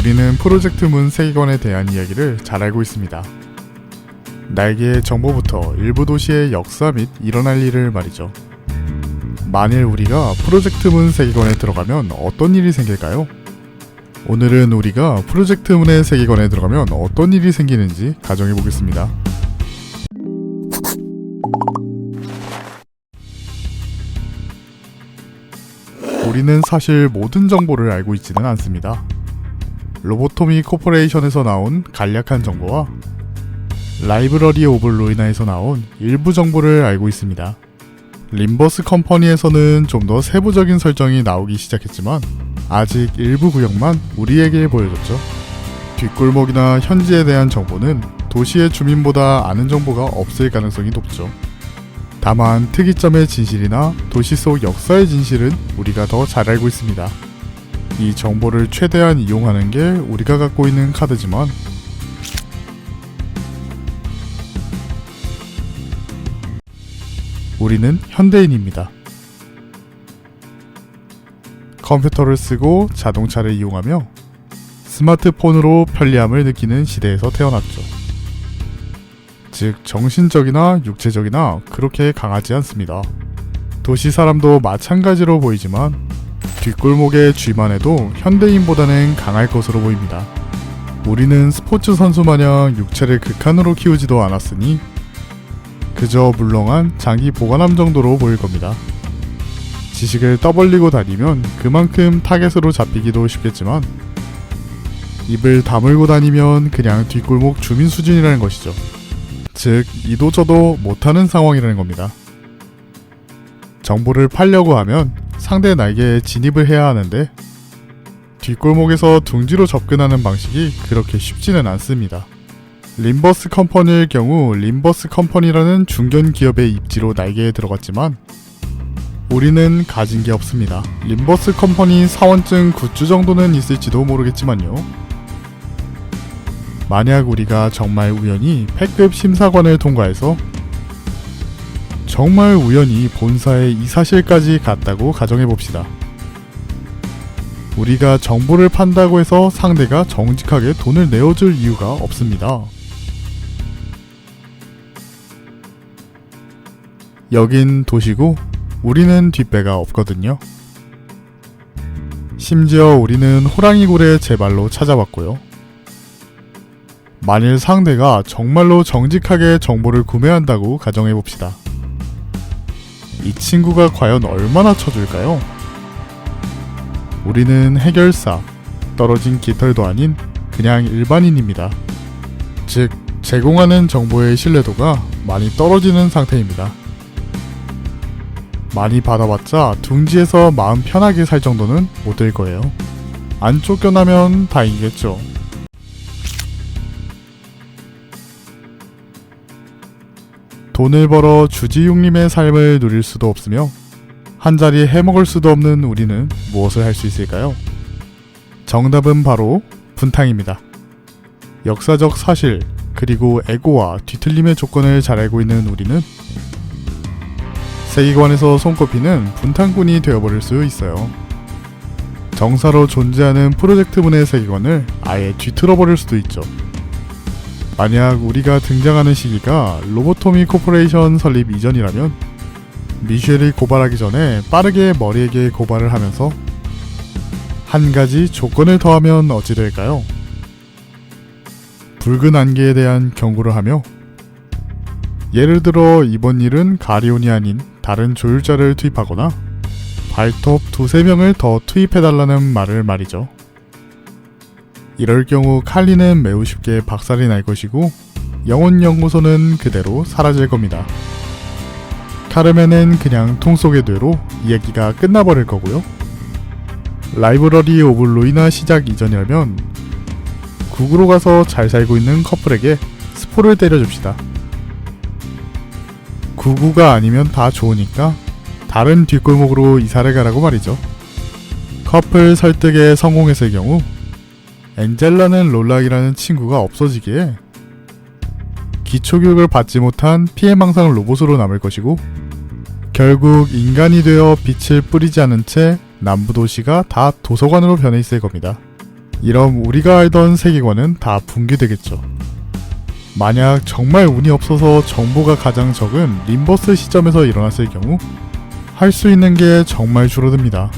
우리는 프로젝트 문 세계관에 대한 이야기를 잘 알고 있습니다. 날개의 정보부터 일부 도시의 역사 및 일어날 일을 말이죠. 만일 우리가 프로젝트 문 세계관에 들어가면 어떤 일이 생길까요? 오늘은 우리가 프로젝트 문의 세계관에 들어가면 어떤 일이 생기는지 가정해 보겠습니다. 우리는 사실 모든 정보를 알고 있지는 않습니다. 로보토미 코퍼레이션에서 나온 간략한 정보와 라이브러리 오브 루이나에서 나온 일부 정보를 알고 있습니다. 림버스 컴퍼니에서는 좀 더 세부적인 설정이 나오기 시작했지만 아직 일부 구역만 우리에게 보여줬죠. 뒷골목이나 현지에 대한 정보는 도시의 주민보다 아는 정보가 없을 가능성이 높죠. 다만 특이점의 진실이나 도시 속 역사의 진실은 우리가 더 잘 알고 있습니다. 이 정보를 최대한 이용하는 게 우리가 갖고 있는 카드지만 우리는 현대인입니다. 컴퓨터를 쓰고 자동차를 이용하며 스마트폰으로 편리함을 느끼는 시대에서 태어났죠. 즉 정신적이나 육체적이나 그렇게 강하지 않습니다. 도시 사람도 마찬가지로 보이지만 뒷골목에 쥐만 해도 현대인보다는 강할 것으로 보입니다. 우리는 스포츠 선수 마냥 육체를 극한으로 키우지도 않았으니 그저 물렁한 장기 보관함 정도로 보일 겁니다. 지식을 떠벌리고 다니면 그만큼 타겟으로 잡히기도 쉽겠지만 입을 다물고 다니면 그냥 뒷골목 주민 수준이라는 것이죠. 즉 이도저도 못하는 상황이라는 겁니다. 정보를 팔려고 하면 상대 날개에 진입을 해야 하는데 뒷골목에서 둥지로 접근하는 방식이 그렇게 쉽지는 않습니다. 림버스 컴퍼니의 경우 림버스 컴퍼니라는 중견 기업의 입지로 날개에 들어갔지만 우리는 가진 게 없습니다. 림버스 컴퍼니 사원증 굿즈 정도는 있을지도 모르겠지만요. 만약 우리가 정말 우연히 패급 심사관을 통과해서 정말 우연히 본사의 이사실까지 갔다고 가정해봅시다. 우리가 정보를 판다고 해서 상대가 정직하게 돈을 내어줄 이유가 없습니다. 여긴 도시고 우리는 뒷배가 없거든요. 심지어 우리는 호랑이굴에 제 발로 찾아왔고요. 만일 상대가 정말로 정직하게 정보를 구매한다고 가정해봅시다. 이 친구가 과연 얼마나 쳐줄까요? 우리는 해결사, 떨어진 깃털도 아닌 그냥 일반인입니다. 즉, 제공하는 정보의 신뢰도가 많이 떨어지는 상태입니다. 많이 받아봤자 둥지에서 마음 편하게 살 정도는 못 될 거예요. 안 쫓겨나면 다행이겠죠. 돈을 벌어 주지육림의 삶을 누릴 수도 없으며 한자리 해먹을 수도 없는 우리는 무엇을 할 수 있을까요? 정답은 바로 분탕입니다. 역사적 사실 그리고 에고와 뒤틀림의 조건을 잘 알고 있는 우리는 세계관에서 손꼽히는 분탕꾼이 되어버릴 수 있어요. 정사로 존재하는 프로젝트문의 세계관을 아예 뒤틀어버릴 수도 있죠. 만약 우리가 등장하는 시기가 로보토미 코퍼레이션 설립 이전이라면 미셸이 고발하기 전에 빠르게 머리에게 고발을 하면서 한 가지 조건을 더하면 어찌 될까요? 붉은 안개에 대한 경고를 하며 예를 들어 이번 일은 가리온이 아닌 다른 조율자를 투입하거나 발톱 2-3명을 더 투입해달라는 말을 말이죠. 이럴 경우 칼리는 매우 쉽게 박살이 날 것이고 영혼연구소는 그대로 사라질 겁니다. 카르멘은 그냥 통 속의 뇌로 이야기가 끝나버릴 거고요. 라이브러리 오브 루이나 시작 이전이라면 국으로 가서 잘 살고 있는 커플에게 스포를 때려줍시다. 구구가 아니면 다 좋으니까 다른 뒷골목으로 이사를 가라고 말이죠. 커플 설득에 성공했을 경우 엔젤라는 롤락이라는 친구가 없어지기에 기초교육을 받지 못한 피해망상 로봇으로 남을 것이고 결국 인간이 되어 빛을 뿌리지 않은 채 남부 도시가 다 도서관으로 변해 있을 겁니다. 이럼 우리가 알던 세계관은 다 붕괴되겠죠. 만약 정말 운이 없어서 정보가 가장 적은 림버스 시점에서 일어났을 경우 할 수 있는 게 정말 줄어듭니다.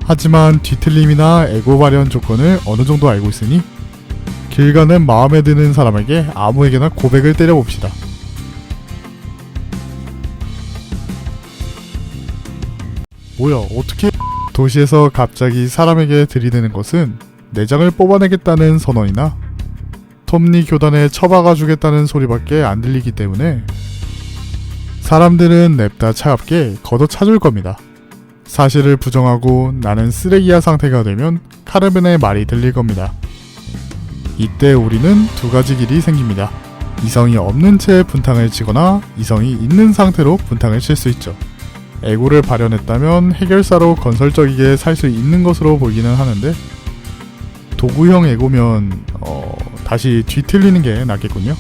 하지만 뒤틀림이나 에고 발현 조건을 어느 정도 알고 있으니 길가는 마음에 드는 사람에게 아무에게나 고백을 때려봅시다. 뭐야, 어떻게? 도시에서 갑자기 사람에게 들이대는 것은 내장을 뽑아내겠다는 선언이나 톱니 교단에 처박아 주겠다는 소리밖에 안 들리기 때문에 사람들은 냅다 차갑게 걷어차줄 겁니다. 사실을 부정하고 나는 쓰레기야 상태가 되면 카르벤의 말이 들릴 겁니다. 이때 우리는 두 가지 길이 생깁니다. 이성이 없는 채 분탕을 치거나 이성이 있는 상태로 분탕을 칠 수 있죠. 에고를 발현했다면 해결사로 건설적이게 살 수 있는 것으로 보이기는 하는데 도구형 에고면 다시 뒤틀리는 게 낫겠군요.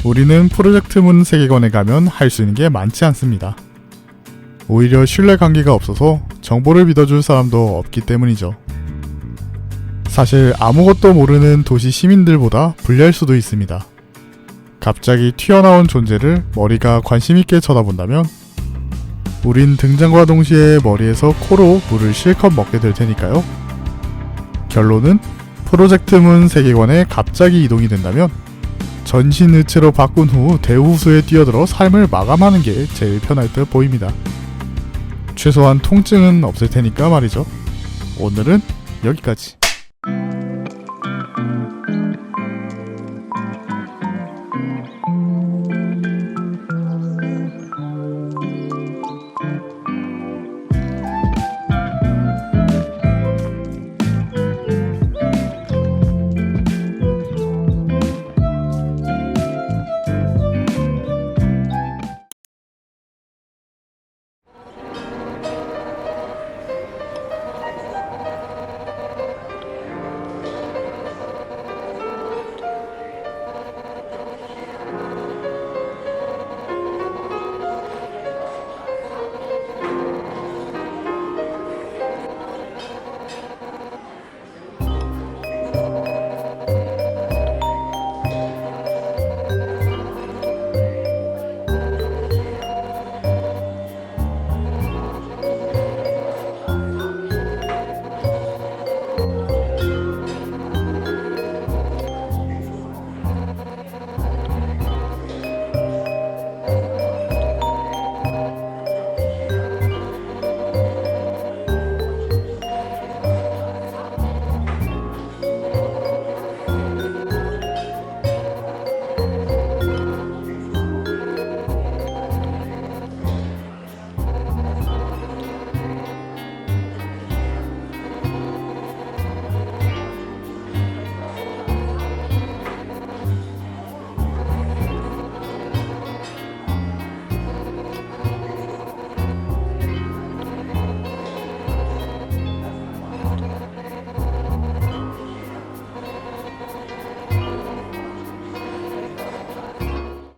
우리는 프로젝트문 세계관에 가면 할 수 있는 게 많지 않습니다. 오히려 신뢰관계가 없어서 정보를 믿어줄 사람도 없기 때문이죠. 사실 아무것도 모르는 도시 시민들보다 불리할 수도 있습니다. 갑자기 튀어나온 존재를 머리가 관심있게 쳐다본다면 우린 등장과 동시에 머리에서 코로 물을 실컷 먹게 될 테니까요. 결론은 프로젝트문 세계관에 갑자기 이동이 된다면 전신의체로 바꾼 후 대호수에 뛰어들어 삶을 마감하는 게 제일 편할 듯 보입니다. 최소한 통증은 없을 테니까 말이죠. 오늘은 여기까지.